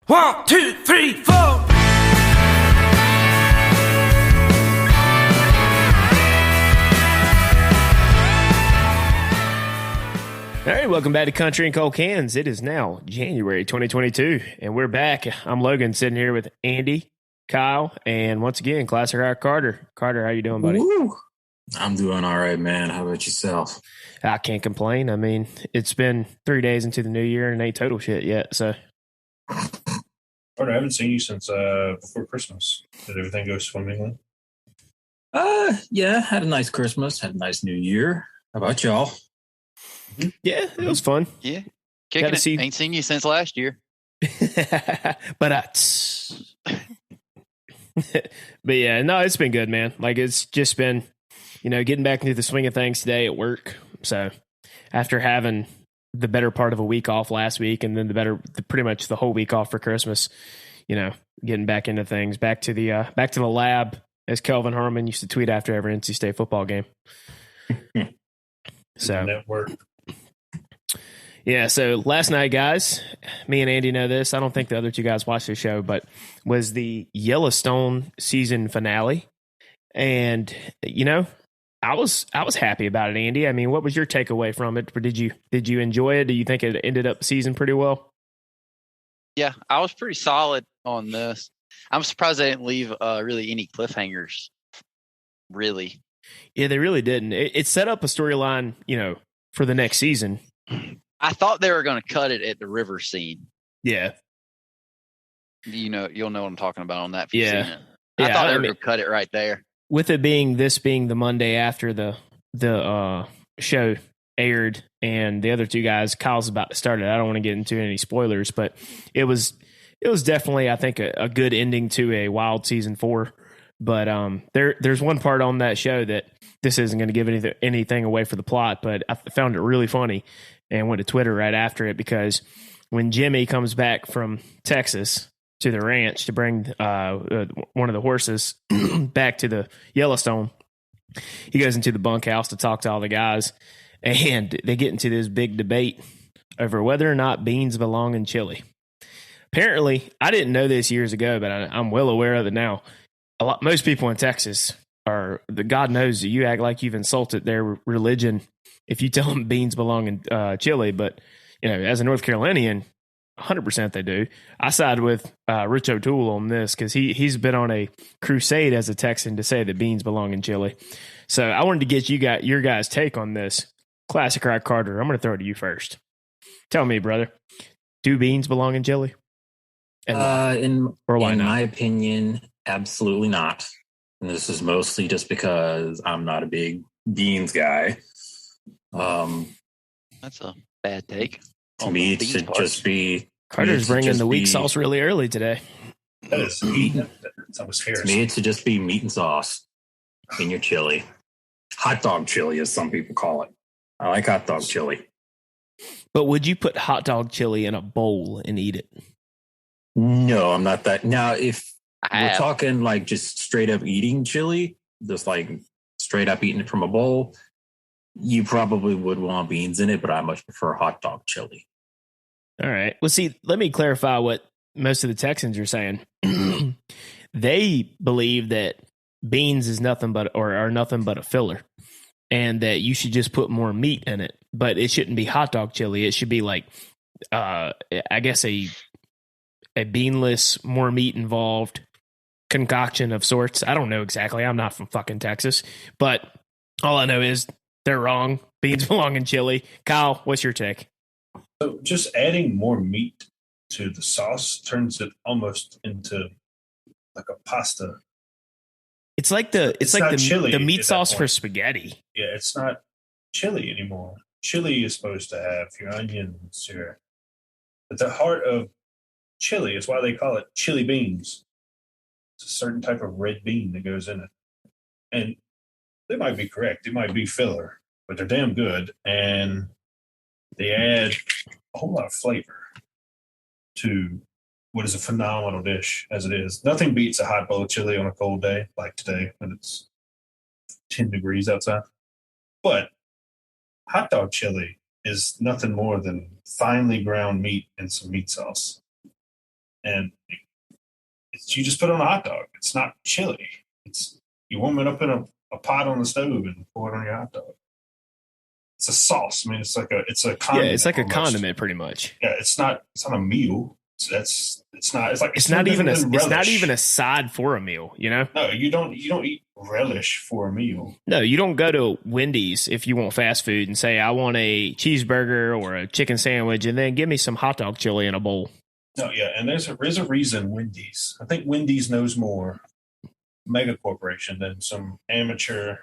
1, 2, 3, 4. All right, welcome back to Country and Cold Cans. It is now January 2022, and we're back. I'm Logan, sitting here with Andy, Kyle, and once again, Classic Rock Carter. Carter, how you doing, buddy? Woo. I'm doing all right, man. How about yourself? I can't complain. I mean, it's been 3 days into the new year and ain't total shit yet, so. Carter, I haven't seen you since before Christmas. Did everything go swimmingly? Yeah, had a nice Christmas, had a nice New Year. How about y'all? Yeah, it was fun. Yeah, kicking it. See. Ain't seen you since last year. But yeah, no, it's been good, man. Like, it's just been, getting back into the swing of things today at work. So after having the better part of a week off last week, and then pretty much the whole week off for Christmas, getting back into things, back to the lab, as Kelvin Harmon used to tweet after every NC State football game. So network. Yeah, so last night, guys, me and Andy know this. I don't think the other two guys watched the show, but was the Yellowstone season finale. And, I was happy about it, Andy. I mean, what was your takeaway from it? Did you enjoy it? Do you think it ended up the season pretty well? Yeah, I was pretty solid on this. I'm surprised they didn't leave really any cliffhangers. Really. Yeah, they really didn't. It set up a storyline, for the next season. I thought they were going to cut it at the river scene. Yeah. You'll know what I'm talking about on that. If Yeah. You've seen it. I thought they were going to cut it right there. With it being the Monday after the show aired, and the other two guys, Kyle's about to start it. I don't want to get into any spoilers, but it was definitely, I think, a good ending to a wild season 4. But there's one part on that show that this isn't going to give anything away for the plot, but I found it really funny and went to Twitter right after it, because when Jimmy comes back from Texas to the ranch to bring one of the horses back to the Yellowstone, he goes into the bunkhouse to talk to all the guys, and they get into this big debate over whether or not beans belong in chili. Apparently, I didn't know this years ago, but I'm well aware of it now. Most people in Texas God knows that you act like you've insulted their religion if you tell them beans belong in chili. But, as a North Carolinian, 100% they do. I side with Rich O'Toole on this, because he's been on a crusade as a Texan to say that beans belong in chili. So I wanted to get your guys' take on this. Classic Rock Carter, I'm going to throw it to you first. Tell me, brother, do beans belong in chili? In my opinion, absolutely not. And this is mostly just because I'm not a big beans guy. That's a bad take. To me, it should just be... Carter's bringing the weak sauce really early today. That is it's almost To me, it should just be meat and sauce in your chili. Hot dog chili, as some people call it. I like hot dog chili. But would you put hot dog chili in a bowl and eat it? No, I'm not that. Now, if we're talking like just straight up eating chili, just like straight up eating it from a bowl, you probably would want beans in it, but I much prefer hot dog chili. All right. Well, see, let me clarify what most of the Texans are saying. They believe that beans is nothing but a filler, and that you should just put more meat in it. But it shouldn't be hot dog chili. It should be like, I guess a beanless, more meat involved concoction of sorts. I don't know exactly. I'm not from fucking Texas, but all I know is they're wrong. Beans belong in chili. Kyle, what's your take? So just adding more meat to the sauce turns it almost into like a pasta. It's like the meat sauce for spaghetti. Yeah, it's not chili anymore. Chili is supposed to have your onions, but the heart of chili is why they call it chili beans. It's a certain type of red bean that goes in it. And they might be correct. It might be filler, but they're damn good. And they add a whole lot of flavor to what is a phenomenal dish as it is. Nothing beats a hot bowl of chili on a cold day like today when it's 10 degrees outside. But hot dog chili is nothing more than finely ground meat and some meat sauce. and you just put it on a hot dog. It's not chili. It's you warm it up in a pot on the stove and pour it on your hot dog. It's a sauce. I mean, it's a condiment. Yeah, it's like almost. A condiment, pretty much. Yeah, it's not a meal. It's not even a side for a meal. You know? No, you don't eat relish for a meal. No, you don't go to Wendy's if you want fast food and say I want a cheeseburger or a chicken sandwich, and then give me some hot dog chili in a bowl. No, yeah, and there's a reason Wendy's. I think Wendy's knows more mega corporation than some amateur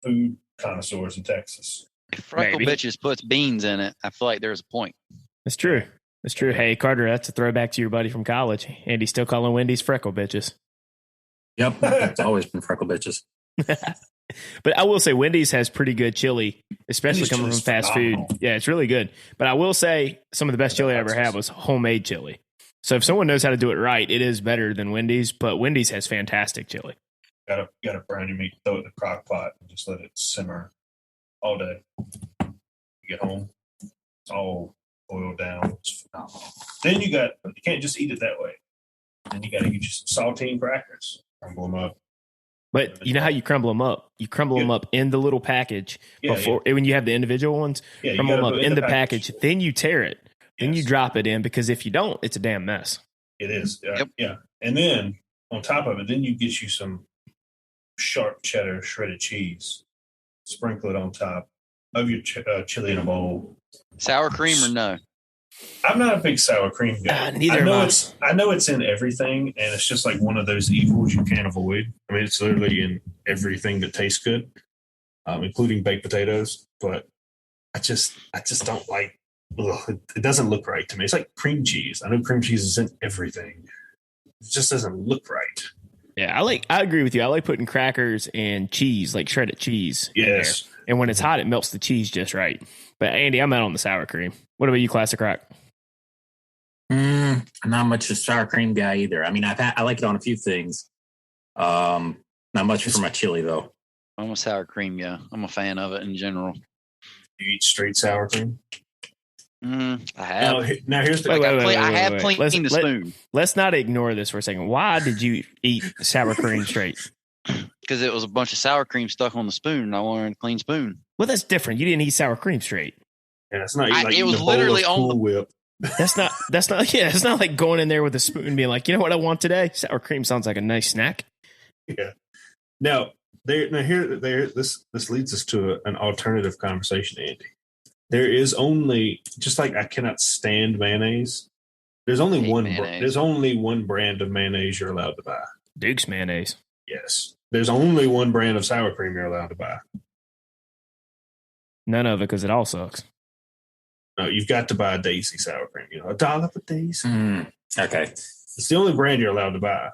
food connoisseurs in Texas. If Freckle Bitches puts beans in it, I feel like there's a point. That's true. That's true. Hey, Carter, that's a throwback to your buddy from college. Andy's still calling Wendy's Freckle Bitches. Yep, it's always been Freckle Bitches. But I will say Wendy's has pretty good chili, especially coming from fast food. Yeah, it's really good. But I will say some of the best chili I ever had was homemade chili. So if someone knows how to do it right, it is better than Wendy's. But Wendy's has fantastic chili. Got to brown your meat, throw it in the crock pot, and just let it simmer all day. You get home, it's all boiled down. It's phenomenal. Then you can't just eat it that way. Then you got to get you some saltine crackers, crumble them up. But you know how you crumble them up? You crumble them up in the little package when you have the individual ones. Yeah, crumble them up in the package. Then you tear it. Then you drop it in, because if you don't, it's a damn mess. It is. Yeah. And then on top of it, then you get you some sharp cheddar shredded cheese. Sprinkle it on top of your chili in a bowl. Sour cream or no? I'm not a big sour cream guy. Neither am I. I know it's in everything, and it's just like one of those evils you can't avoid. I mean, it's literally in everything that tastes good, including baked potatoes. But I just don't like. It doesn't look right to me. It's like cream cheese. I know cream cheese is in everything. It just doesn't look right. Yeah, I agree with you. I like putting crackers and cheese, like shredded cheese. Yes. In there. And when it's hot, it melts the cheese just right. But Andy, I'm out on the sour cream. What about you, Classic Rock? Not much a sour cream guy either. I mean, I like it on a few things. Not much for my chili though. I'm a sour cream guy. I'm a fan of it in general. You eat straight sour cream? I have. Now here's the. I have cleaned the spoon. Let's not ignore this for a second. Why did you eat sour cream straight? Because it was a bunch of sour cream stuck on the spoon, and I wanted a clean spoon. Well, that's different. You didn't eat sour cream straight. Yeah, it's not. It was literally on the Whip. That's not. Yeah, it's not like going in there with a spoon and being like, you know what I want today? Sour cream sounds like a nice snack. Yeah. Now this leads us to an alternative conversation, Andy. There is only, just like I cannot stand mayonnaise. There's only one. There's only one brand of mayonnaise you're allowed to buy. Duke's mayonnaise. Yes. There's only one brand of sour cream you're allowed to buy. None of it, because it all sucks. No, you've got to buy Daisy sour cream. You know, a dollop of Daisy. Okay. It's the only brand you're allowed to buy.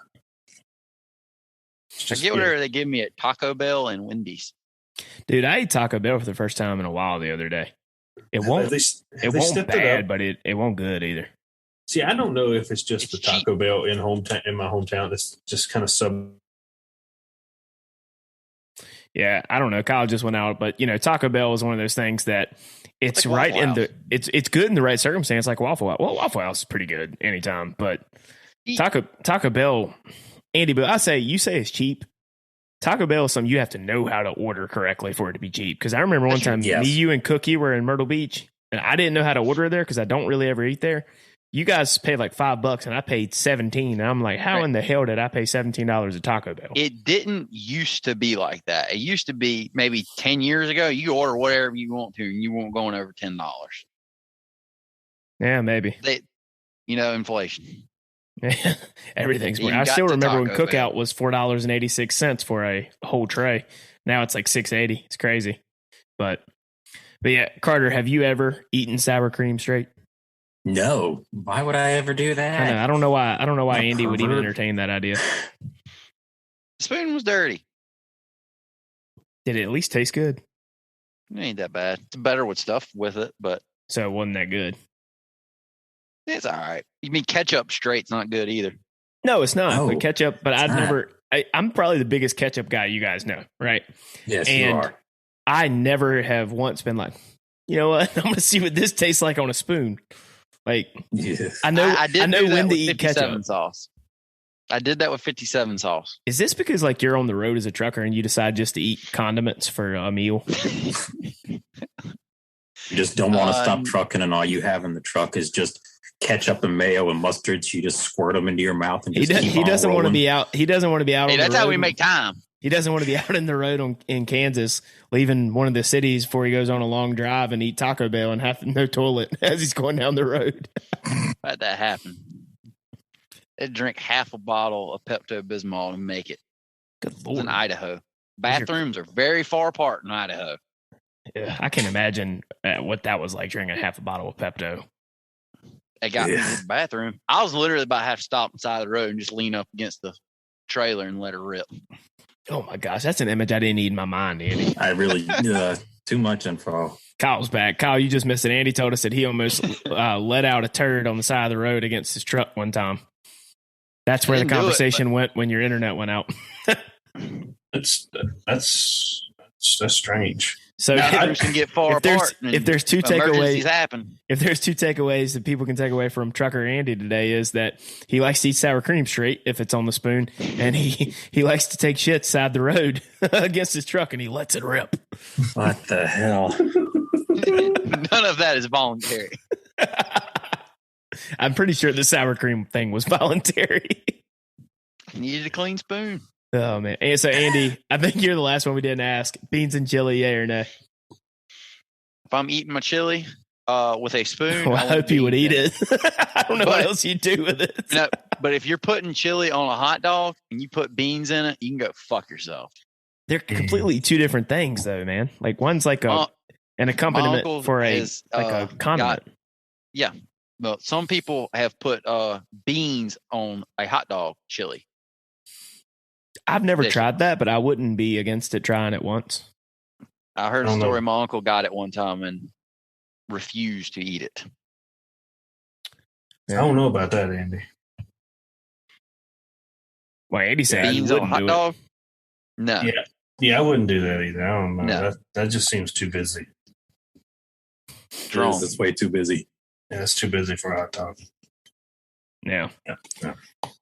I get whatever they give me at Taco Bell and Wendy's. Dude, I ate Taco Bell for the first time in a while the other day. It won't bad, but it won't good either. See, I don't know if it's just the Taco Bell in my hometown. It's just kind of sub. Yeah, I don't know. Kyle just went out, but Taco Bell is one of those things that it's like right in the it's good in the right circumstance, like Waffle House. Well, Waffle House is pretty good anytime, but Taco Bell, Andy, but you say it's cheap. Taco Bell is something you have to know how to order correctly for it to be cheap. Because I remember one time me, you, and Cookie were in Myrtle Beach, and I didn't know how to order there because I don't really ever eat there. You guys paid like $5, and I paid $17. And I'm like, how in the hell did I pay $17 at Taco Bell? It didn't used to be like that. It used to be maybe 10 years ago. You order whatever you want to, and you won't going over $10. Yeah, maybe. Inflation. Everything's more. I still remember when Cookout was $4.86 for a whole tray. Now it's like $6.80. It's crazy. But yeah, Carter, have you ever eaten sour cream straight? No. Why would I ever do that? I don't know why Andy would even entertain that idea. The spoon was dirty. Did it at least taste good? It ain't that bad. It's better with stuff with it, but so it wasn't that good. It's all right. You mean ketchup straight's not good either? No, it's not. But ketchup, but I'm probably the biggest ketchup guy you guys know, right? Yes, and you are. I never have once been like, you know what? I'm going to see what this tastes like on a spoon. Like, Yeah. I know do when that to with eat 57 ketchup. sauce. I did that with 57 sauce. Is this because like you're on the road as a trucker and you decide just to eat condiments for a meal? You just don't want to stop trucking, and all you have in the truck is just ketchup and mayo and mustard. So you just squirt them into your mouth and just He doesn't want to be out. He doesn't want to be out. Hey, on that's the road. how we make time. He doesn't want to be out in the road in Kansas, leaving one of the cities before he goes on a long drive and eat Taco Bell and have no toilet as he's going down the road. How'd that happen? They'd drink half a bottle of Pepto-Bismol and make it. Good It was Lord. in Idaho. Bathrooms are very far apart in Idaho. Yeah, I can imagine what that was like drinking half a bottle of Pepto. They got me in the bathroom. I was literally about to have to stop inside the road and just lean up against the trailer and let her rip. Oh my gosh, that's an image I didn't need in my mind, Andy. I really too much info. Kyle's back. Kyle, you just missed it. Andy told us that he almost let out a turd on the side of the road against his truck one time. That's where the conversation went when your internet went out. That's strange. So can get far apart. If there's two takeaways, happen. If there's two takeaways that people can take away from Trucker Andy today is that he likes to eat sour cream straight if it's on the spoon, and he likes to take shit side the road against his truck and he lets it rip. What the hell? None of that is voluntary. I'm pretty sure the sour cream thing was voluntary. Needed a clean spoon. Oh man! And so Andy, I think you're the last one we didn't ask. Beans and chili, yay or nay? If I'm eating my chili with a spoon, well, I hope you would eat it. I don't know what else you do with it. No, but if you're putting chili on a hot dog and you put beans in it, you can go fuck yourself. They're completely two different things, though, man. Like one's like an accompaniment for a condiment. Yeah, well, some people have put beans on a hot dog chili. I've never tried that, but I wouldn't be against it trying it once. I heard a story. My uncle got it one time and refused to eat it. I don't know about that, Andy. Well, Andy said beans on a hot dog? No. Yeah, I wouldn't do that either. I don't know. No. That just seems too busy. It's way too busy. Yeah, it's too busy for a hot dog. Yeah.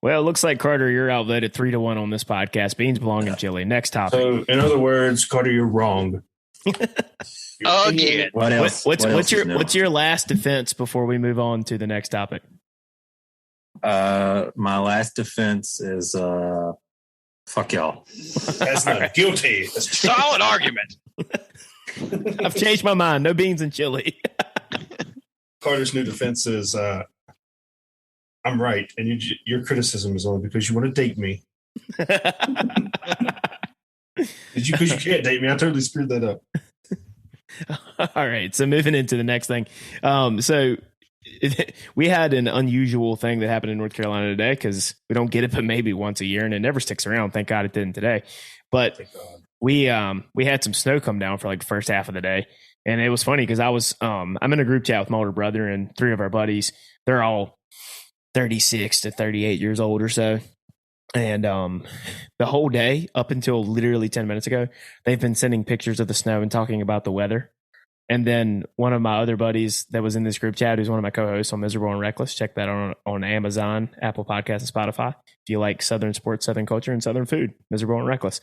Well, it looks like, Carter, you're outvoted 3-1 on this podcast. Beans belong in chili. Next topic. So, in other words, Carter, you're wrong. Again. What else? What's your last defense before we move on to the next topic? My last defense is fuck y'all. That's not guilty. That's solid argument. I've changed my mind. No beans and chili. Carter's new defense is I'm right, and your criticism is only because you want to date me. Because you can't date me. I totally screwed that up. All right, so moving into the next thing. We had an unusual thing that happened in North Carolina today because we don't get it but maybe once a year, and it never sticks around. Thank God it didn't today. But we had some snow come down for like the first half of the day, and it was funny because I was I'm in a group chat with my older brother and 3 of our buddies. They're all 36 to 38 years old or so. And the whole day up until literally 10 minutes ago, they've been sending pictures of the snow and talking about the weather. And then one of my other buddies that was in this group chat, who's one of my co-hosts on Miserable and Reckless, check that on Amazon, Apple Podcasts, and Spotify. If you like Southern sports, Southern culture, and Southern food, Miserable and Reckless.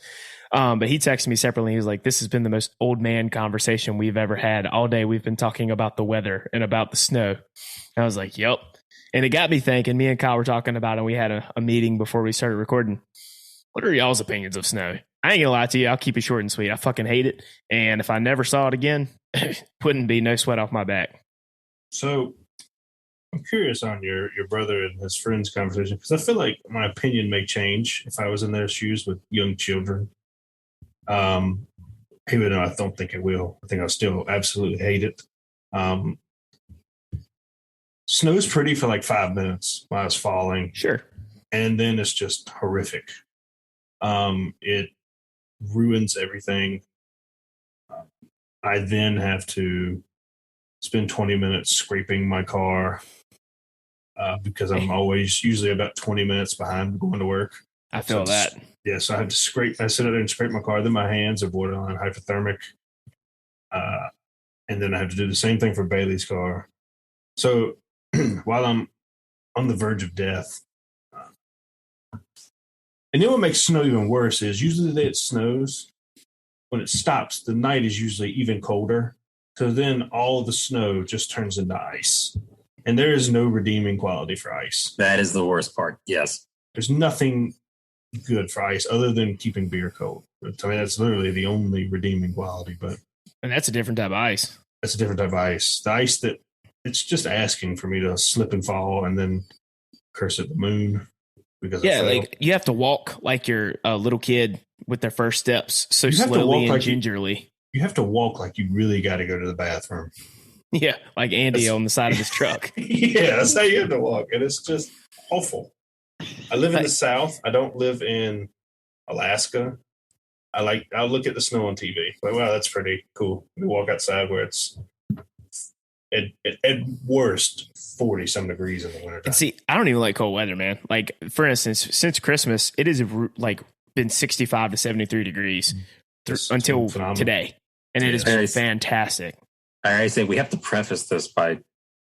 But he texted me separately. He was like, this has been the most old man conversation we've ever had. All day we've been talking about the weather and about the snow. And I was like, yep. And it got me thinking. Me and Kyle were talking about it. And we had a meeting before we started recording. What are y'all's opinions of snow? I ain't gonna lie to you. I'll keep it short and sweet. I fucking hate it. And if I never saw it again, wouldn't be no sweat off my back. So I'm curious on your brother and his friends conversation, because I feel like my opinion may change if I was in their shoes with young children. Even though I don't think it will. I think I'll still absolutely hate it. Snow's pretty for like 5 minutes while it's falling. Sure. And then it's just horrific. It ruins everything. I then have to spend 20 minutes scraping my car because I'm usually about 20 minutes behind going to work. I feel that. Yeah, so I have to scrape. I sit there and scrape my car. Then my hands are borderline hypothermic. And then I have to do the same thing for Bailey's car. So while I'm on the verge of death. And then what makes snow even worse is usually the day it snows, when it stops, the night is usually even colder. So then all of the snow just turns into ice. And there is no redeeming quality for ice. That is the worst part. Yes. There's nothing good for ice other than keeping beer cold. I mean, that's literally the only redeeming quality. And that's a different type of ice. That's a different type of ice. The ice that it's just asking for me to slip and fall and then curse at the moon. Because like you have to walk like you're a little kid with their first steps, so slowly and gingerly. You have to walk like you really got to go to the bathroom. Yeah, like Andy on the side of his truck. Yeah, that's how you have to walk, and it's just awful. I live in the South. I don't live in Alaska. I'll look at the snow on TV. Like, wow, that's pretty cool. We walk outside where it's at worst 40-some degrees in the winter. And see, I don't even like cold weather, man. Like, for instance, since Christmas, it has like been 65 to 73 degrees until today, and it has been fantastic. I say we have to preface this by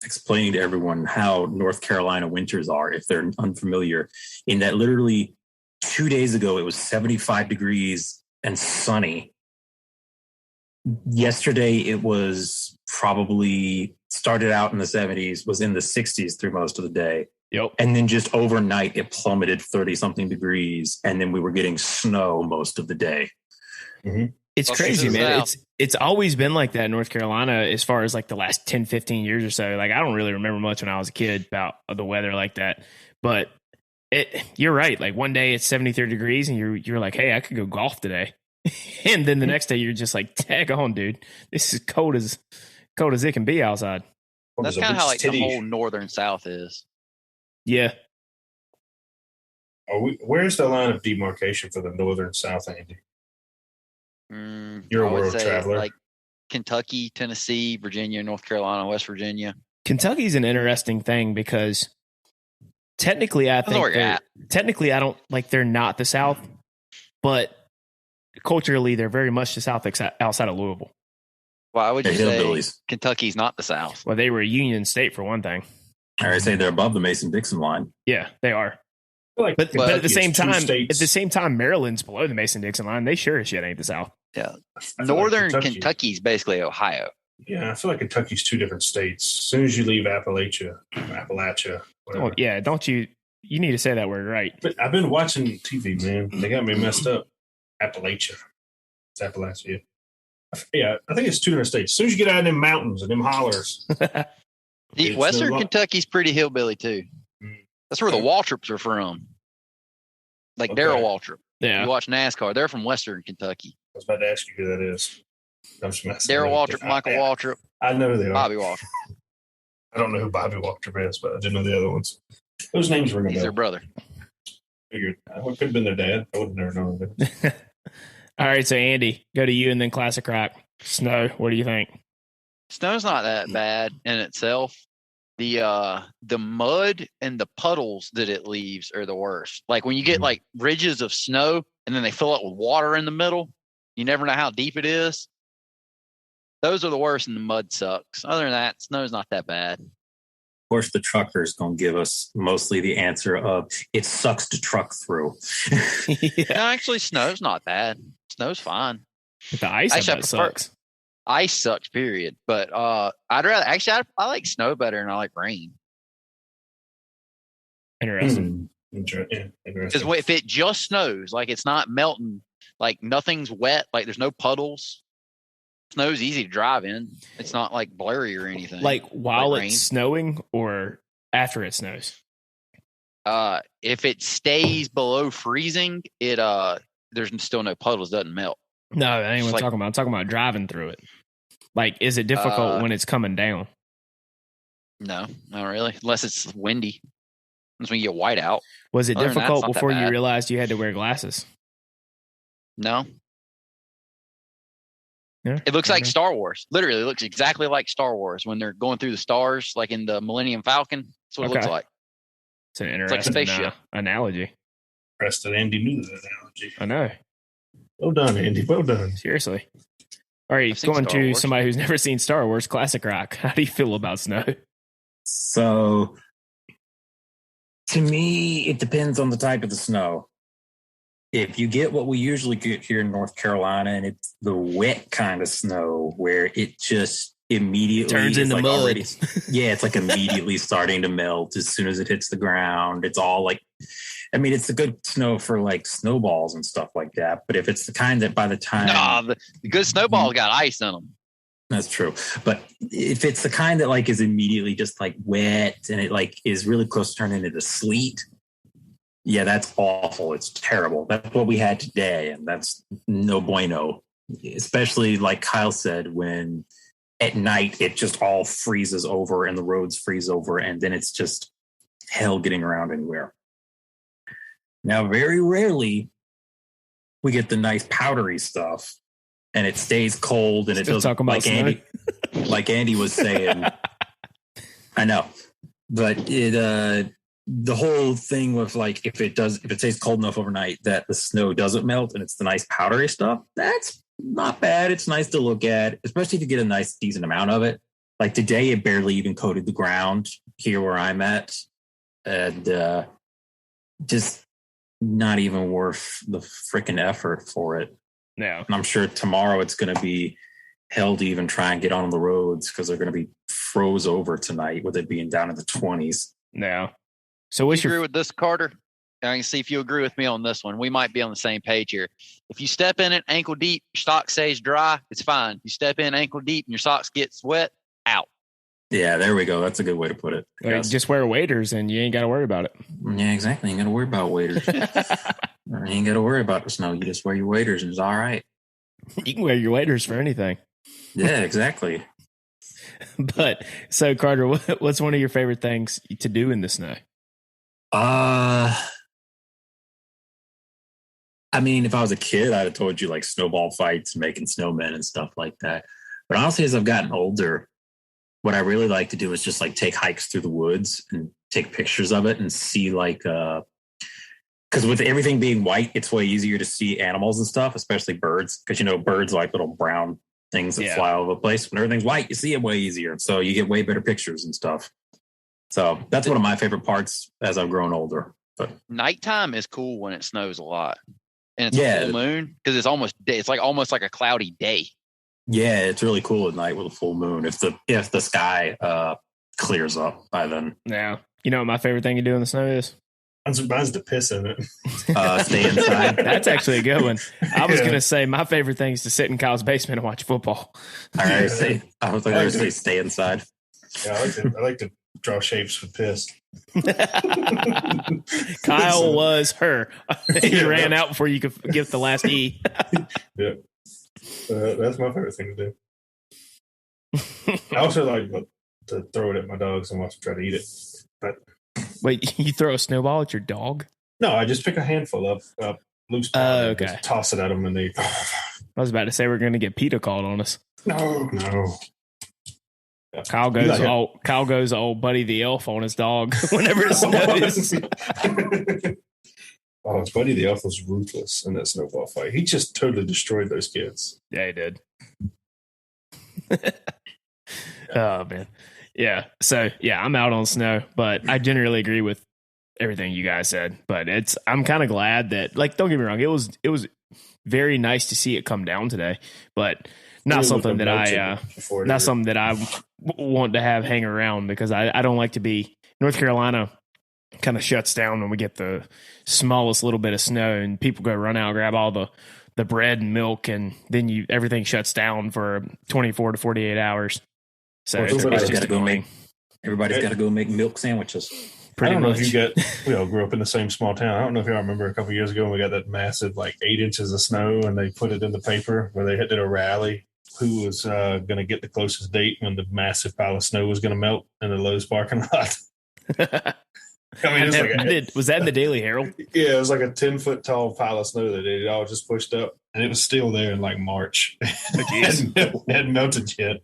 explaining to everyone how North Carolina winters are, if they're unfamiliar, in that literally 2 days ago, it was 75 degrees and sunny. Yesterday, it was probably started out in the 70s, was in the 60s through most of the day. Yep. And then just overnight, it plummeted 30-something degrees. And then we were getting snow most of the day. Mm-hmm. It's crazy, man. It's always been like that in North Carolina as far as like the last 10, 15 years or so. Like, I don't really remember much when I was a kid about the weather like that. But you're right. Like, one day it's 73 degrees and you're like, hey, I could go golf today. And then the next day you're just like, tag on, dude. This is cold as it can be outside. That's kind of how like the whole northern South is. Yeah. Where's the line of demarcation for the northern South, Andy? You're a world traveler. Like Kentucky, Tennessee, Virginia, North Carolina, West Virginia. Kentucky's an interesting thing because technically I don't like they're not the South, but culturally they're very much the South outside of Louisville. Why would you say Kentucky's not the South? Well, they were a Union state for one thing. I say they're above the Mason-Dixon line. Yeah, they are. Like but at the same time, Maryland's below the Mason-Dixon line. They sure as shit ain't the South. Yeah, northern like Kentucky's basically Ohio. Yeah, I feel like Kentucky's two different states. As soon as you leave Appalachia, whatever. Oh, yeah, don't you? You need to say that word right. But I've been watching TV, man. They got me messed up. Appalachia. It's Appalachia. Yeah, I think it's two different states. As soon as you get out of them mountains and them hollers. Western Kentucky's pretty hillbilly, too. That's where the Waltrips are from. Like Darrell Waltrip. Yeah. You watch NASCAR. They're from Western Kentucky. I was about to ask you who that is. Darrell Waltrip, Michael Waltrip. I know they are. Bobby Waltrip. I don't know who Bobby Waltrip is, but I didn't know the other ones. Those names ring a bell. He's their brother. Figured. It could have been their dad. I would have never known them. All right, so Andy, go to you and then Classic Rock. Snow, what do you think? Snow's not that bad in itself. The mud and the puddles that it leaves are the worst. Like when you get like ridges of snow and then they fill up with water in the middle, you never know how deep it is. Those are the worst, and the mud sucks. Other than that, snow's not that bad. Of course, the truckers gonna give us mostly the answer of it sucks to truck through. Yeah. No, actually, snow's not bad. Snow's fine. The ice sucks. Ice sucks, period. But I'd rather I like snow better than I like rain. Interesting. Interesting. Because if it just snows, like it's not melting, like nothing's wet, like there's no puddles. Snow's easy to drive in. It's not like blurry or anything. Like while it's snowing or after it snows? If it stays below freezing, there's still no puddles, doesn't melt. No, that ain't what I'm talking about. I'm talking about driving through it. Like, is it difficult when it's coming down? No, not really. Unless it's windy. That's when you get white out. Was it difficult before you realized you had to wear glasses? No. Yeah, it looks like Star Wars. Literally, it looks exactly like Star Wars when they're going through the stars, like in the Millennium Falcon. That's what it looks like. It's an interesting analogy. Preston, Andy knew that analogy. I know. Well done, Andy. Well done. Seriously. All right, going to somebody who's never seen Star Wars, Classic Rock. How do you feel about snow? So to me, it depends on the type of the snow. If you get what we usually get here in North Carolina, and it's the wet kind of snow where it just immediately turns into like mud. It's like immediately starting to melt as soon as it hits the ground. It's all like, I mean, it's the good snow for like snowballs and stuff like that. But if it's the kind that by the time the good snowballs got ice in them. That's true. But if it's the kind that like is immediately just like wet and it like is really close to turning into sleet, yeah, that's awful. It's terrible. That's what we had today, and that's no bueno. Especially like Kyle said, when at night it just all freezes over and the roads freeze over, and then it's just hell getting around anywhere. Now, very rarely we get the nice powdery stuff, and it stays cold, and it doesn't like Andy, like Andy was saying. I know, but it the whole thing with like if it stays cold enough overnight that the snow doesn't melt and it's the nice powdery stuff, that's not bad. It's nice to look at, especially if you get a nice decent amount of it. Like today, it barely even coated the ground here where I'm at, and just not even worth the freaking effort for it. Yeah, and I'm sure tomorrow it's going to be hell to even try and get on the roads because they're going to be froze over tonight with it being down in the 20s. Yeah. So what's you agree with this, Carter? I can see if you agree with me on this one. We might be on the same page here. If you step in it ankle deep, your sock stays dry, it's fine. You step in ankle deep and your socks gets wet, out. Yeah, there we go. That's a good way to put it. Like, just wear waders and you ain't got to worry about it. Yeah, exactly. You ain't got to worry about waders. You ain't got to worry about the snow. You just wear your waders and it's all right. You can wear your waders for anything. Yeah, exactly. But so Carter, what's one of your favorite things to do in the snow? I mean, if I was a kid, I'd have told you like snowball fights, making snowmen and stuff like that. But honestly, as I've gotten older, what I really like to do is just like take hikes through the woods and take pictures of it and see like, because with everything being white, it's way easier to see animals and stuff, especially birds. Because, you know, birds are like little brown things that fly all over the place. When everything's white, you see it way easier. So you get way better pictures and stuff. So that's one of my favorite parts as I've grown older. But nighttime is cool when it snows a lot. And it's a full moon because it's like almost like a cloudy day. Yeah, it's really cool at night with a full moon if the sky clears up by then. Yeah. You know what my favorite thing to do in the snow is? Mine's to piss in it. Stay inside. That's actually a good one. I was going to say my favorite thing is to sit in Kyle's basement and watch football. All right, I was going to say stay inside. Yeah, I like to draw shapes with piss. Kyle was her. He ran out before you could give the last E. Yeah. That's my favorite thing to do. I also like to throw it at my dogs and watch them try to eat it. But wait, you throw a snowball at your dog? No, I just pick a handful of loose powder and just toss it at them and they. I was about to say we're going to get PETA called on us. No. Yeah. Kyle goes old Buddy the Elf on his dog whenever it snows. Oh, his Buddy the Elf was ruthless in that snowball fight. He just totally destroyed those kids. Yeah, he did. Oh, man. Yeah. So, yeah, I'm out on snow, but I generally agree with everything you guys said. But I'm kind of glad that, like, don't get me wrong, it was very nice to see it come down today, but not something that I want to have hang around because I don't like to be. North Carolina kind of shuts down when we get the smallest little bit of snow and people go run out, grab all the bread and milk, and then everything shuts down for 24 to 48 hours. So everybody's got to go make milk sandwiches. I don't know if we all grew up in the same small town. I don't know if y'all remember a couple of years ago when we got that massive, like 8 inches of snow and they put it in the paper where they did a rally. Who was going to get the closest date when the massive pile of snow was going to melt in the Lowe's parking lot? I mean, was that in the Daily Herald? Yeah, it was like a 10-foot tall pile of snow that it all just pushed up, and it was still there in like March. It hadn't melted yet.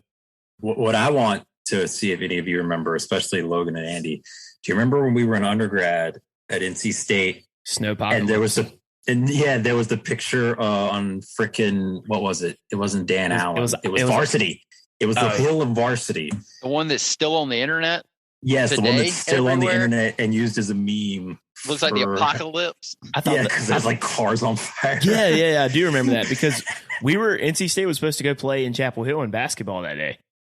What I want to see if any of you remember, especially Logan and Andy, do you remember when we were in undergrad at NC State? Snowpocalypse. And there was the picture on frickin' what was it? It wasn't Dan Allen. It was Varsity. It was the hill of Varsity. The one that's still on the internet? Yes, today, the one that's still everywhere. on the internet and used as a meme. Looks like the apocalypse. I thought because there's like cars on fire. Yeah, I do remember that because NC State was supposed to go play in Chapel Hill in basketball that day,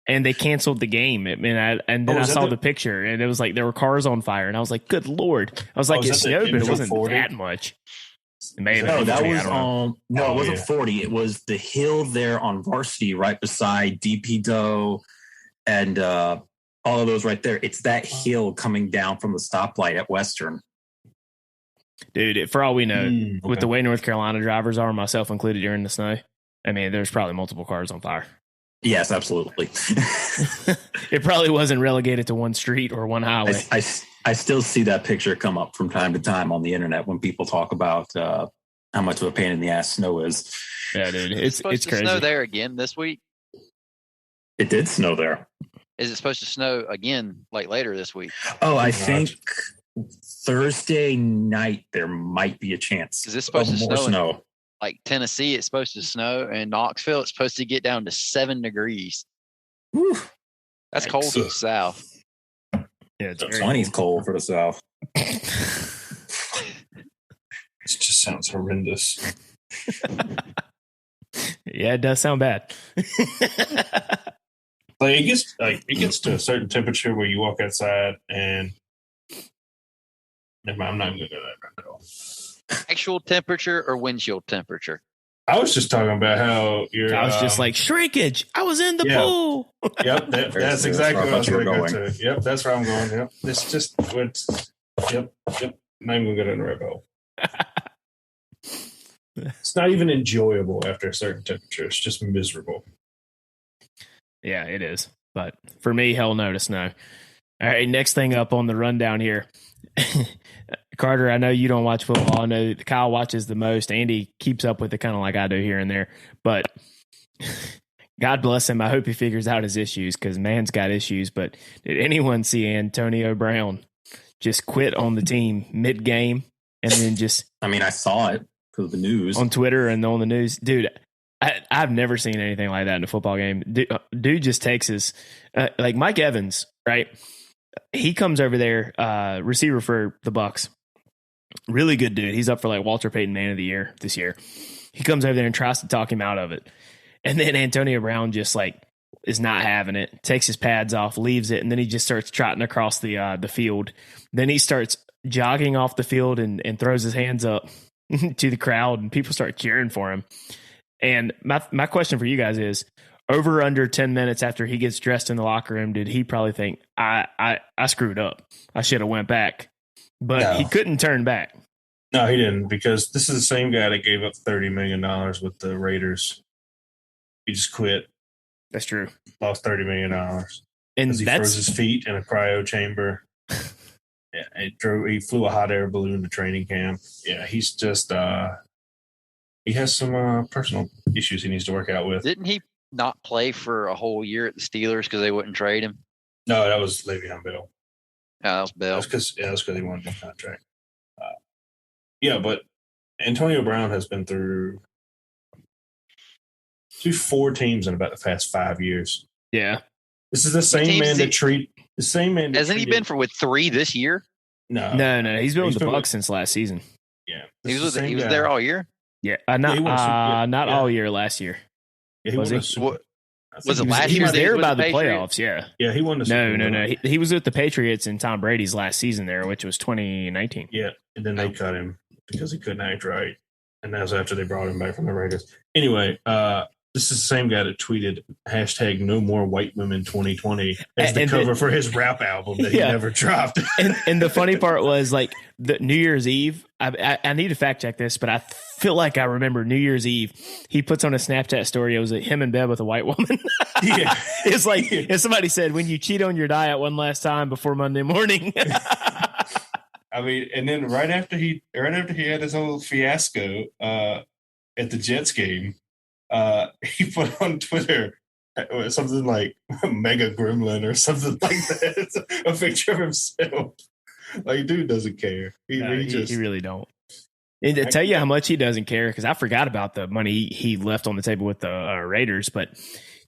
and they canceled the game. And then I saw the picture, and it was like there were cars on fire, and I was like, "Good Lord!" I was like, "It snowed, but it wasn't 40? That much." It may have been. That was on. No, it wasn't 40. It was the hill there on Varsity, right beside DP Doe, and all of those right there. It's that hill coming down from the stoplight at Western. Dude, for all we know, with the way North Carolina drivers are, myself included, during the snow, I mean, there's probably multiple cars on fire. Yes, absolutely. It probably wasn't relegated to one street or one highway. I still see that picture come up from time to time on the internet when people talk about how much of a pain in the ass snow is. Yeah, dude, it's supposed crazy. To snow there again this week? It did snow there. Is it supposed to snow again like later this week? Oh, I think Thursday night there might be a chance. Is this supposed to more snow? Like Tennessee, it's supposed to snow, and Knoxville, it's supposed to get down to 7 degrees. Whew. That's cold to the south. Yeah, it's 20's cold for the south. It just sounds horrendous. Yeah, it does sound bad. Like it gets to a certain temperature where you walk outside and never mind, I'm not going to go that at all. Actual temperature or windshield temperature? I was just talking about how I was just like shrinkage. I was in the pool. Yep, that's exactly what I was going to. Yep, that's where I'm going. Yep, it's just Yep. Not even going to go in the red hole. It's not even enjoyable after a certain temperature. It's just miserable. Yeah, it is. But for me, hell no to snow. All right, next thing up on the rundown here. Carter, I know you don't watch football. I know Kyle watches the most. Andy keeps up with it kind of like I do here and there. But God bless him. I hope he figures out his issues because man's got issues. But did anyone see Antonio Brown just quit on the team mid-game and then just... I mean, I saw it because of the news. On Twitter and on the news. Dude, I've never seen anything like that in a football game. Dude just takes his... like Mike Evans, right? He comes over there, receiver for the Bucks. Really good dude. He's up for like Walter Payton Man of the Year this year. He comes over there and tries to talk him out of it. And then Antonio Brown just like is not having it, takes his pads off, leaves it, and then he just starts trotting across the field. Then he starts jogging off the field and throws his hands up to the crowd, and people start cheering for him. And my question for you guys is, over under 10 minutes after he gets dressed in the locker room, did he probably think, I screwed up. I should have went back. But he couldn't turn back. No, he didn't, because this is the same guy that gave up $30 million with the Raiders. He just quit. That's true. Lost $30 million. And he froze his feet in a cryo chamber. Yeah, he flew a hot air balloon to training camp. Yeah, he's just he has some personal issues he needs to work out with. Didn't he not play for a whole year at the Steelers because they wouldn't trade him? No, that was Le'Veon Bell. That was Bell. That's because he wanted a contract. But Antonio Brown has been through 4 teams in about the past 5 years. Yeah, this is the same man Hasn't he been with 3 this year? No. He's been with the Bucs since last season. Yeah, he was there all year. Yeah, not all year last year. Yeah, he was it last year? He was there by the playoffs. Yeah, he won the Super Bowl. No. He was with the Patriots in Tom Brady's last season there, which was 2019. Yeah, and then they cut him because he couldn't act right, and that was after they brought him back from the Raiders. Anyway, this is the same guy that tweeted # No More White Women 2020 as the cover for his rap album that he never dropped. and the funny part was, like, the New Year's Eve, I need to fact check this, but I feel like I remember New Year's Eve, he puts on a Snapchat story. It was him in bed with a white woman. Yeah. It's like, if somebody said, when you cheat on your diet one last time before Monday morning. I mean, and then right after he had his whole fiasco at the Jets game, he put on Twitter something like Mega Gremlin or something like that. A picture of himself. Like, dude doesn't care. He really don't. And to tell you how much he doesn't care, because I forgot about the money he left on the table with the Raiders, but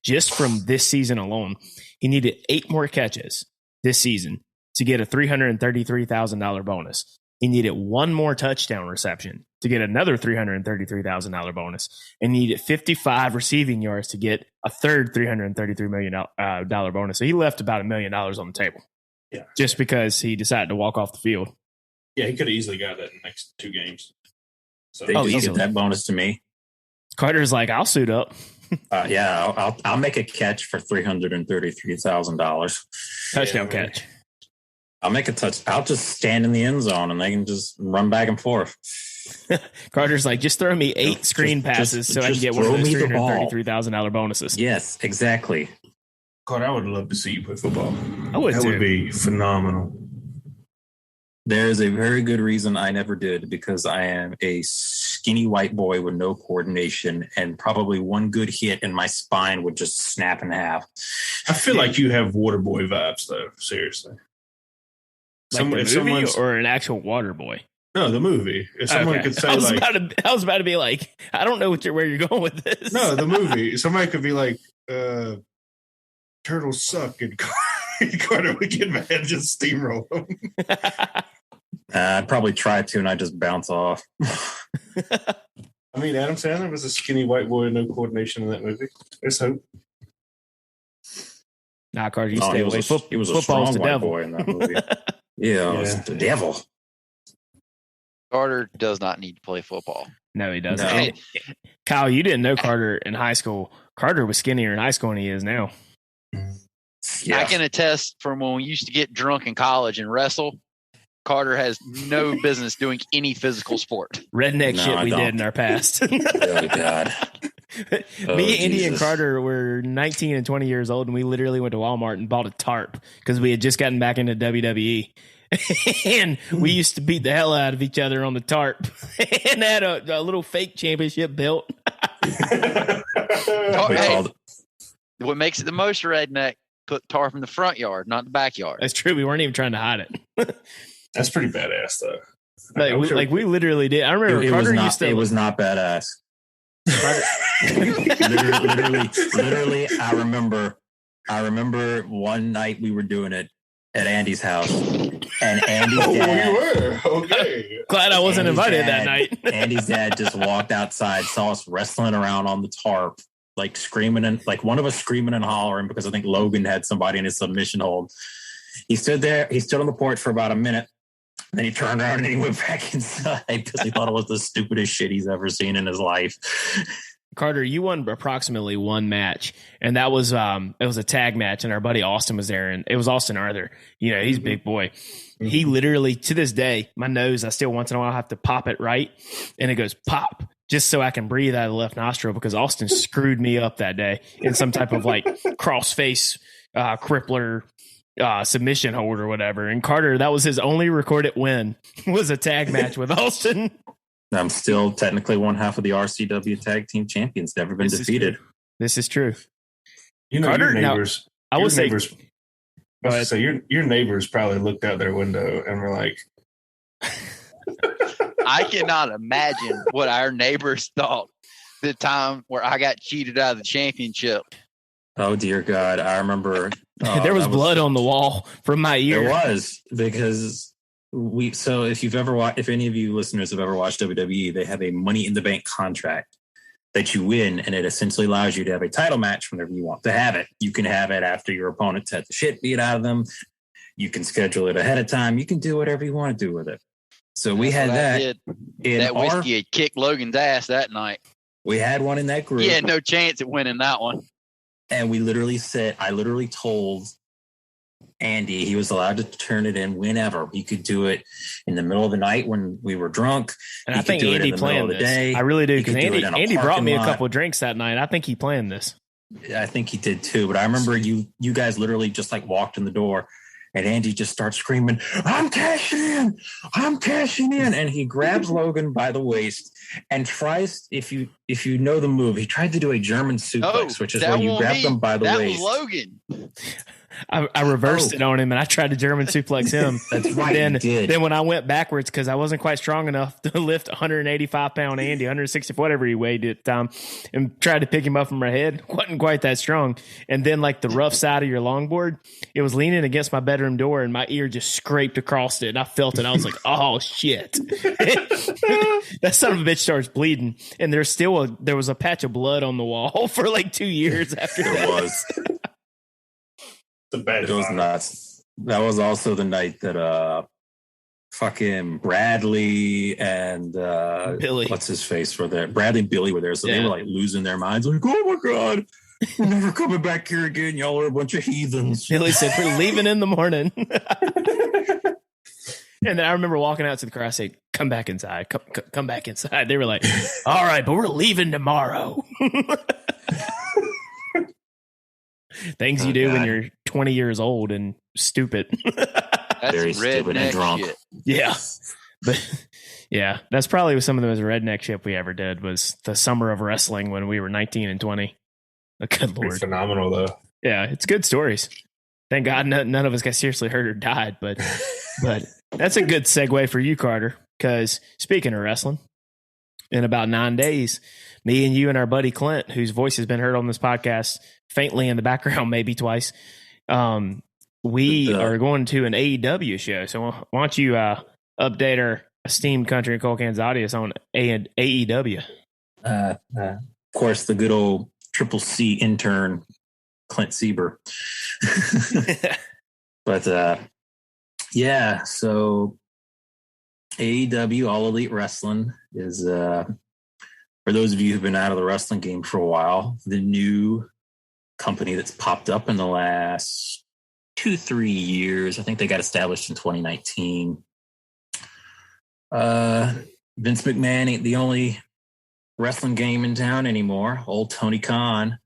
just from this season alone, he needed 8 more catches this season to get a $333,000 bonus. He needed one more touchdown reception to get another $333,000 bonus, and he needed 55 receiving yards to get a third $333 million bonus. So he left about $1 million on the table. Yeah, just because he decided to walk off the field. Yeah, he could have easily got that in the next 2 games. So they just give that bonus to me. Carter's like, I'll suit up. I'll make a catch for $333,000 touchdown catch. I'll make a touch. I'll just stand in the end zone and they can just run back and forth. Carter's like, just throw me 8 screen passes so I can get one of those $333,000 bonuses. Yes, exactly. Carter, I would love to see you play football. I would. That would be phenomenal. There's a very good reason I never did, because I am a skinny white boy with no coordination, and probably one good hit and my spine would just snap in half. I feel like you have water boy vibes, though. Seriously. Like the movie or an actual water boy? No, the movie. If someone could say, I was about to be like, I don't know where you're going with this. No, the movie. Somebody could be like, turtles suck, and Carter would get mad and just steamroll them. I'd probably try to, and I'd just bounce off. I mean, Adam Sandler was a skinny white boy with no coordination in that movie. There's hope. Nah, Carter, you stay away. He was a strong white boy in that movie. Yeah, it was the devil. Carter does not need to play football. No, he doesn't. No. Kyle, you didn't know Carter in high school. Carter was skinnier in high school than he is now. Yeah. I can attest from when we used to get drunk in college and wrestle. Carter has no business doing any physical sport. Redneck shit we did in our past. Oh, God. Me, Andy, and Carter were 19 and 20 years old, and we literally went to Walmart and bought a tarp because we had just gotten back into WWE. And we used to beat the hell out of each other on the tarp and had a little fake championship belt. What makes it the most redneck, put tarp in the front yard, not the backyard. That's true. We weren't even trying to hide it. That's pretty badass, though. We literally did. I remember Carter used to. It was not badass. literally, I remember one night we were doing it at Andy's house, and Andy's dad. We were okay. Glad I wasn't invited that night. Andy's dad just walked outside, saw us wrestling around on the tarp, like screaming and like one of us screaming and hollering because I think Logan had somebody in his submission hold. He stood there. He stood on the porch for about a minute. Then he turned around and he went back inside because he thought it was the stupidest shit he's ever seen in his life. Carter, you won approximately one match, and that was it was a tag match, and our buddy Austin was there, and it was Austin Arthur. You know, he's a big boy. Mm-hmm. He literally, to this day, my nose, I still once in a while have to pop it right, and it goes pop, just so I can breathe out of the left nostril because Austin screwed me up that day in some type of like cross face crippler submission hold or whatever. And Carter, that was his only recorded win, was a tag match with Austin. I'm still technically one half of the RCW tag team champions. Never been defeated. This is true. You know, Carter, your neighbors. Now, I would say, your neighbors probably looked out their window and were like, I cannot imagine what our neighbors thought the time where I got cheated out of the championship. Oh, dear God. I remember. There was blood on the wall from my ear. There was, because so if any of you listeners have ever watched WWE, they have a Money in the Bank contract that you win, and it essentially allows you to have a title match whenever you want to have it. You can have it after your opponent's had the shit beat out of them. You can schedule it ahead of time. You can do whatever you want to do with it. So we had that. That whiskey had kicked Logan's ass that night. We had one in that group. He had no chance at winning that one. And we literally I literally told Andy he was allowed to turn it in whenever. He could do it in the middle of the night when we were drunk. And I think Andy planned this. I really do, because Andy brought me a couple of drinks that night. I think he planned this. I think he did too. But I remember you guys literally just like walked in the door, and Andy just starts screaming, I'm cashing in. And he grabs Logan by the waist and tries, if you know the move, he tried to do a German suplex, which is where you grab them by the waist. That was Logan. I reversed it on him and I tried to German suplex him. That's right. Then when I went backwards because I wasn't quite strong enough to lift 185 pound Andy, 160, whatever he weighed at the time, and tried to pick him up from my head. Wasn't quite that strong. And then like the rough side of your longboard, it was leaning against my bedroom door and my ear just scraped across it. And I felt it. I was like, oh shit. That son of a bitch starts bleeding. And there was a patch of blood on the wall for like 2 years after that. It was. It was nuts. That was also the night that fucking Bradley and Billy, what's his face, were there. Bradley and Billy were there, so they were like losing their minds. Like, oh my god, we're never coming back here again. Y'all are a bunch of heathens. Billy said we're leaving in the morning. And then I remember walking out to the car. I said, "Come back inside. Come back inside." They were like, "All right, but we're leaving tomorrow." Things you do when you're 20 years old and stupid. That's very stupid and drunk. Shit. Yeah. But yeah, that's probably some of the most redneck shit we ever did was the summer of wrestling when we were 19 and 20. Oh, good Lord. Pretty phenomenal, though. Yeah, it's good stories. Thank God none of us got seriously hurt or died, but that's a good segue for you, Carter, because speaking of wrestling, in about 9 days, me and you and our buddy Clint, whose voice has been heard on this podcast faintly in the background maybe twice, we are going to an AEW show. So why don't you update our esteemed country and Cole Kansas audience on AEW? Of course, the good old Triple C intern, Clint Sieber. But yeah, so AEW, All Elite Wrestling, is for those of you who've been out of the wrestling game for a while, the new company that's popped up in the last 2-3 years. I think they got established in 2019. Vince McMahon ain't the only wrestling game in town anymore. Old Tony Khan,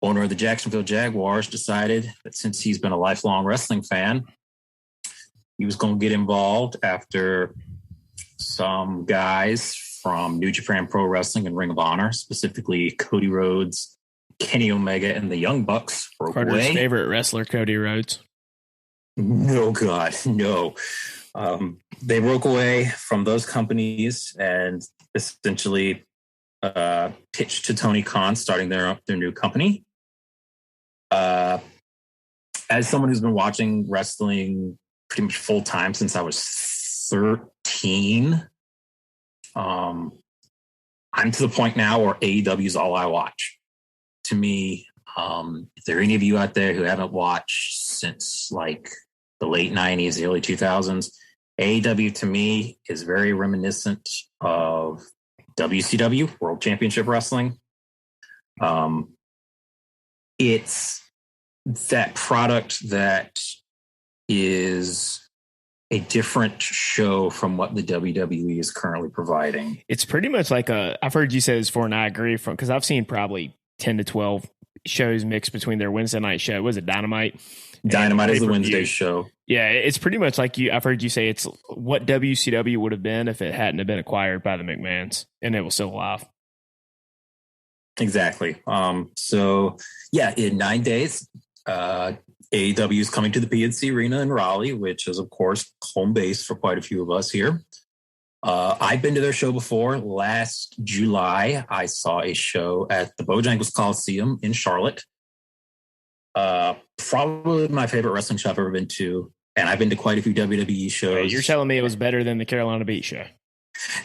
owner of the Jacksonville Jaguars, decided that since he's been a lifelong wrestling fan, he was going to get involved after some guys from New Japan Pro Wrestling and Ring of Honor, specifically Cody Rhodes, Kenny Omega, and the Young Bucks broke Carter's away. favorite wrestler, Cody Rhodes. No, God, no. They broke away from those companies and essentially pitched to Tony Khan, starting their new company. As someone who's been watching wrestling pretty much full time since I was 13, I'm to the point now where AEW is all I watch. To me, if there are any of you out there who haven't watched since like the late 90s, the early 2000s, AEW to me is very reminiscent of WCW, World Championship Wrestling. It's that product that is a different show from what the WWE is currently providing. It's pretty much like I've heard you say this before, and I agree, because I've seen probably 10 to 12 shows mixed between their Wednesday night show. Was it Dynamite? Dynamite is the Wednesday show. Yeah, it's pretty much like I've heard you say it's what WCW would have been if it hadn't have been acquired by the McMahons, and it was still alive. Exactly. So yeah, in 9 days, AEW is coming to the PNC Arena in Raleigh, which is of course home base for quite a few of us here. I've been to their show before. Last July, I saw a show at the Bojangles Coliseum in Charlotte. Probably my favorite wrestling show I've ever been to. And I've been to quite a few WWE shows. Wait, you're telling me it was better than the Carolina Beach show?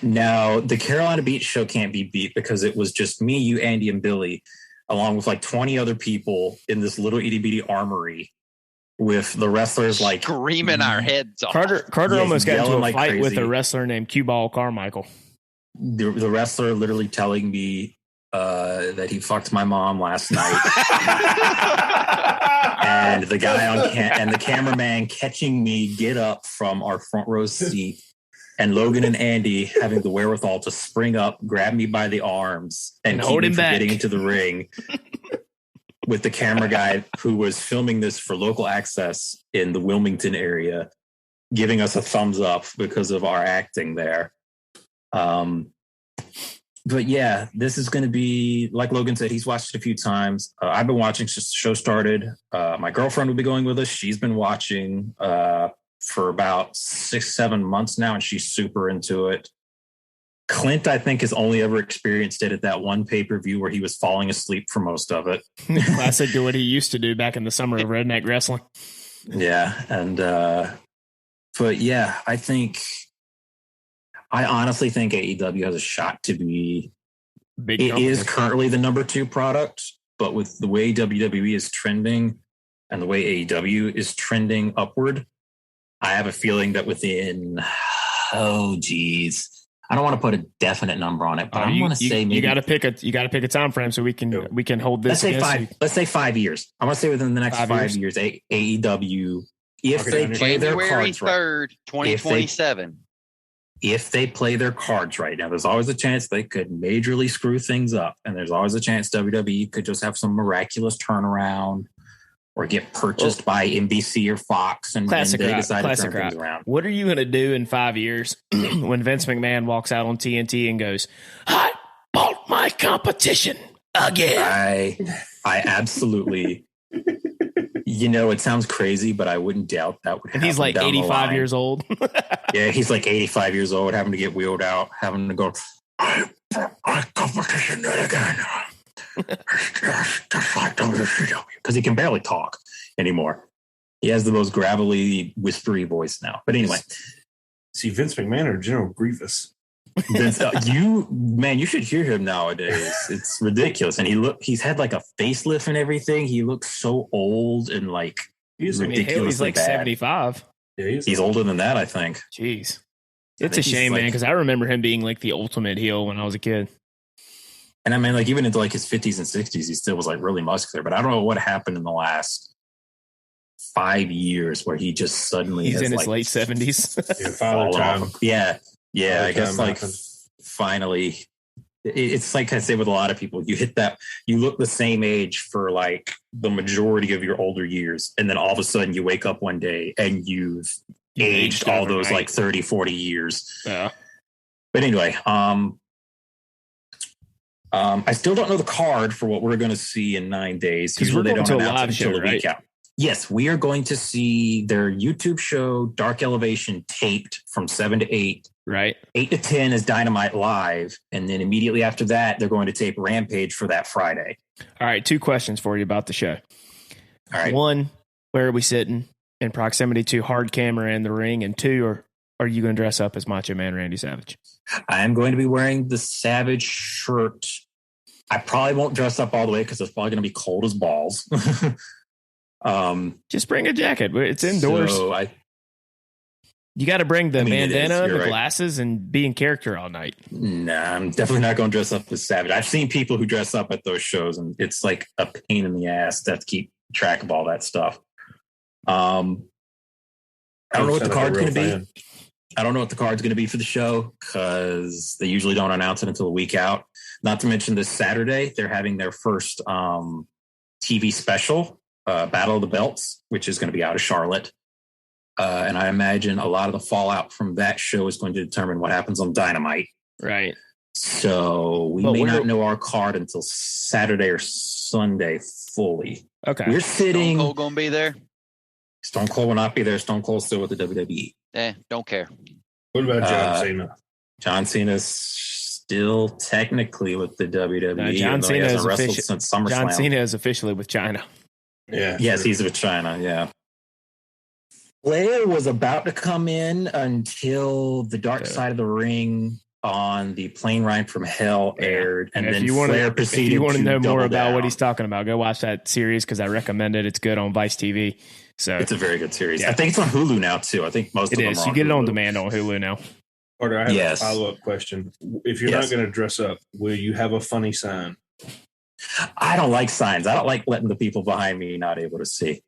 No, the Carolina Beach show can't be beat because it was just me, you, Andy, and Billy, along with like 20 other people in this little itty bitty armory with the wrestlers like screaming our heads off. Carter almost got into a like fight crazy with a wrestler named Cue Ball Carmichael. The wrestler literally telling me that he fucked my mom last night. And the guy and the cameraman catching me get up from our front row seat, and Logan and Andy having the wherewithal to spring up, grab me by the arms, and keep me from getting into the ring. With the camera guy who was filming this for local access in the Wilmington area, giving us a thumbs up because of our acting there. But yeah, this is going to be, like Logan said, he's watched it a few times. I've been watching since the show started. My girlfriend will be going with us. She's been watching for about 6-7 months now, and she's super into it. Clint, I think, has only ever experienced it at that one pay-per-view where he was falling asleep for most of it. Classic to what he used to do back in the summer of Redneck Wrestling. Yeah. And, but yeah, I honestly think AEW has a shot to be, Big it company. is currently the number 2 product, but with the way WWE is trending and the way AEW is trending upward, I have a feeling that within, I don't want to put a definite number on it, but I want to say maybe you got to pick a time frame so we can hold this. Let's say 5 years. I want to say within the next 5 years, AEW, if they play their cards January 3rd, 2027. If they play their cards right. Now, there's always a chance they could majorly screw things up, and there's always a chance WWE could just have some miraculous turnaround or get purchased by NBC or Fox, and they decide to turn things around. What are you going to do in 5 years when Vince McMahon walks out on TNT and goes, "I bought my competition again"? I absolutely. It sounds crazy, but I wouldn't doubt that would happen. And he's like 85 years old. Yeah, he's like 85 years old, having to get wheeled out, having to go, "I bought my competition again." Just like WCW, because he can barely talk anymore. He has the most gravelly, whispery voice now. But anyway, see, Vince McMahon or General Grievous? Vince, you should hear him nowadays. It's ridiculous, and he's had like a facelift and everything. He looks so old and like ridiculously he's like bad. 75. Yeah, he's older than that, I think. Jeez, it's a shame, man, because I remember him being like the ultimate heel when I was a kid. And I mean, like, even into like his 50s and 60s, he still was like really muscular. But I don't know what happened in the last 5 years where he just suddenly he's in his late 70s. Yeah, father time. Yeah. I guess like finally, it's like I say with a lot of people, you hit that, you look the same age for like the majority of your older years, and then all of a sudden you wake up one day and you've aged all those like 30, 40 years. Yeah. But anyway, I still don't know the card for what we're going to see in 9 days. Usually they don't to announce it until the right? week out. Yes, we are going to see their YouTube show, Dark Elevation, taped from 7 to 8. Right. 8 to 10 is Dynamite Live. And then immediately after that, they're going to tape Rampage for that Friday. All right. 2 questions for you about the show. All right. 1, where are we sitting in proximity to hard camera in the ring? And 2, are you going to dress up as Macho Man Randy Savage? I am going to be wearing the Savage shirt. I probably won't dress up all the way because it's probably going to be cold as balls. Just bring a jacket. It's indoors. So you got to bring the bandana and the right. glasses and be in character all night. Nah, I'm definitely not going to dress up as Savage. I've seen people who dress up at those shows, and it's like a pain in the ass to keep track of all that stuff. I don't know what the card's going to be. I don't know what the card's going to be for the show because they usually don't announce it until a week out. Not to mention this Saturday, they're having their first TV special, Battle of the Belts, which is going to be out of Charlotte. And I imagine a lot of the fallout from that show is going to determine what happens on Dynamite. Right. So we may not know our card until Saturday or Sunday fully. Okay. We're sitting. Stone Cold going to be there? Stone Cold will not be there. Stone Cold's still with the WWE. Don't care. What about John Cena? John Cena's still technically with the WWE. No, John Cena has wrestled since SummerSlam. John Cena is officially with China. Yeah. Yes, he's with China. Yeah. Flair was about to come in until the Dark Side of the Ring on the plane ride from hell aired, and then Flair proceeded. If you want to know more about down. what he's talking about, go watch that series because I recommend it. It's good on Vice TV. So it's a very good series. Yeah. I think it's on Hulu now too. I think most of them are on You get it on Hulu. demand on Hulu now. Carter, I have a follow-up question. If you're not going to dress up, will you have a funny sign? I don't like signs. I don't like letting the people behind me not able to see.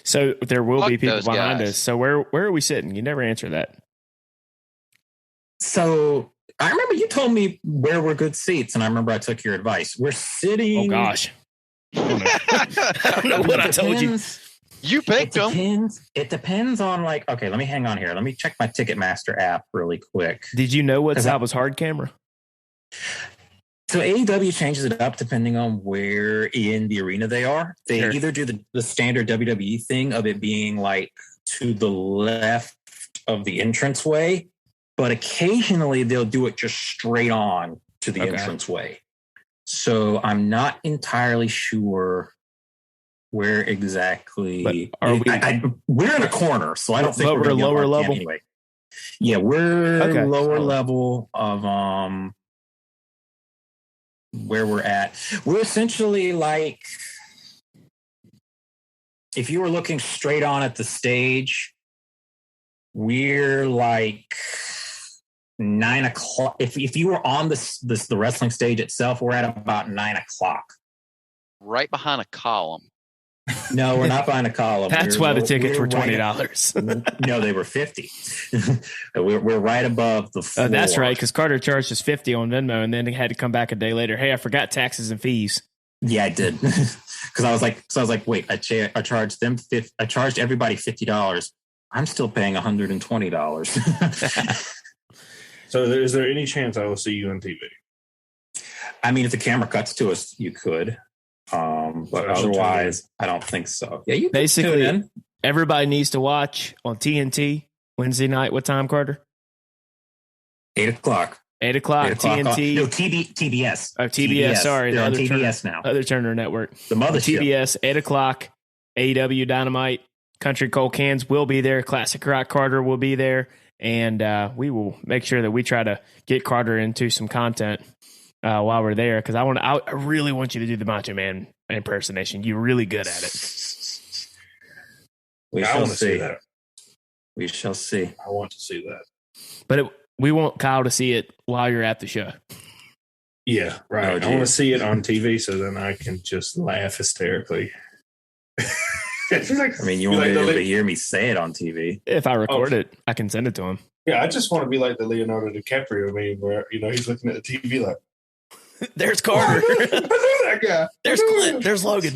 So there will be people behind guys. us. So where are we sitting? You never answer that. So I remember you told me where were good seats, and I remember I took your advice. We're sitting. Oh gosh. I don't know what I told you. You picked them. It depends on okay, let me hang on here. Let me check my Ticketmaster app really quick. Did you know what side was hard camera? So AEW changes it up depending on where in the arena they are. They Sure. either do the standard WWE thing of it being like to the left of the entranceway, but occasionally they'll do it just straight on to the entranceway. So I'm not entirely sure where exactly. We're in a corner, so I don't think we're lower level. Anyway. Yeah, we're lower level of where we're at. We're essentially like, if you were looking straight on at the stage, we're like 9 o'clock. If you were on the wrestling stage itself, we're at about 9 o'clock. Right behind a column. No, we're not behind a column. That's why the tickets were $20. No, they were $50. we're right above the floor. That's right, because Carter charged us $50 on Venmo, and then he had to come back a day later. Hey, I forgot taxes and fees. Yeah, I did. Because I was like, wait, I charged them I charged everybody $50. I'm still paying $120. So, is there any chance I will see you on TV? I mean, if the camera cuts to us, you could. But otherwise, I don't think so. Yeah, you basically everybody needs to watch on TNT Wednesday night. What time, Carter? 8 o'clock. 8 o'clock. TNT. No, TBS. Oh, TBS. Sorry, they're on TBS now. Other Turner Network. The mothership. TBS. 8 o'clock. AEW Dynamite. Country Cold Cans will be there. Classic Rock Carter will be there, and we will make sure that we try to get Carter into some content while we're there, because I really want you to do the Macho Man impersonation. You're really good at it. We shall see. We shall see. I want to see that. But we want Kyle to see it while you're at the show. Yeah, right. I want to see it on TV so then I can just laugh hysterically. I mean, you won't be able to hear me say it on TV. If I record it, I can send it to him. Yeah, I just want to be like the Leonardo DiCaprio meme where, he's looking at the TV like, there's Carter. I know that guy. There's Clint. There's Logan.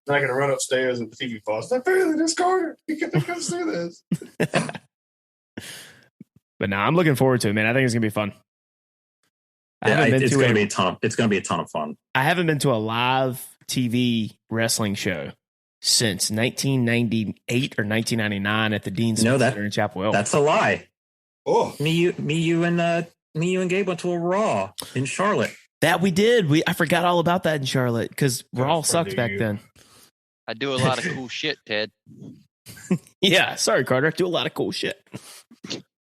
I'm going to run upstairs and the TV falls. Apparently, there's Carter. You can come see this. But no, I'm looking forward to it, man. I think it's going to be fun. It's going to be a ton. It's going to be a ton of fun. I haven't been to a live TV wrestling show since 1998 or 1999 at the Dean Smith Center in Chapel Hill. That's a lie. Oh, me, you, and Gabe went to a Raw in Charlotte. That we did. I forgot all about that in Charlotte because Raw sucked back then. I do a lot of cool shit, Ted. Yeah, sorry, Carter. I do a lot of cool shit.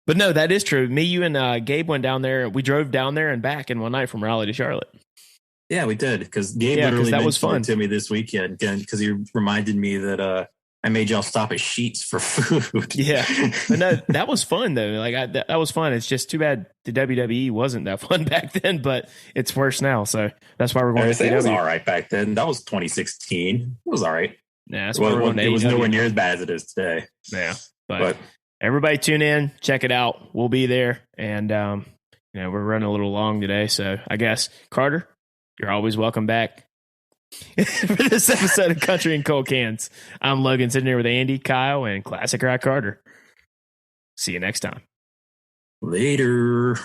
But no, that is true. Me, you, and Gabe went down there. We drove down there and back in one night from Raleigh to Charlotte. Yeah, we did, because Gabe literally mentioned it to me this weekend because he reminded me that I made y'all stop at Sheetz for food. Yeah, but no, that was fun though. Like that was fun. It's just too bad the WWE wasn't that fun back then, but it's worse now. So that's why we're going. It was all right back then. That was 2016. It was all right. Yeah, that's why we're going to it was nowhere near as bad as it is today. Yeah, but everybody tune in, check it out. We'll be there, and we're running a little long today, so I guess Carter, you're always welcome back. For this episode of Country and Cold Cans, I'm Logan, sitting here with Andy, Kyle, and Classic Rock Carter. See you next time. Later.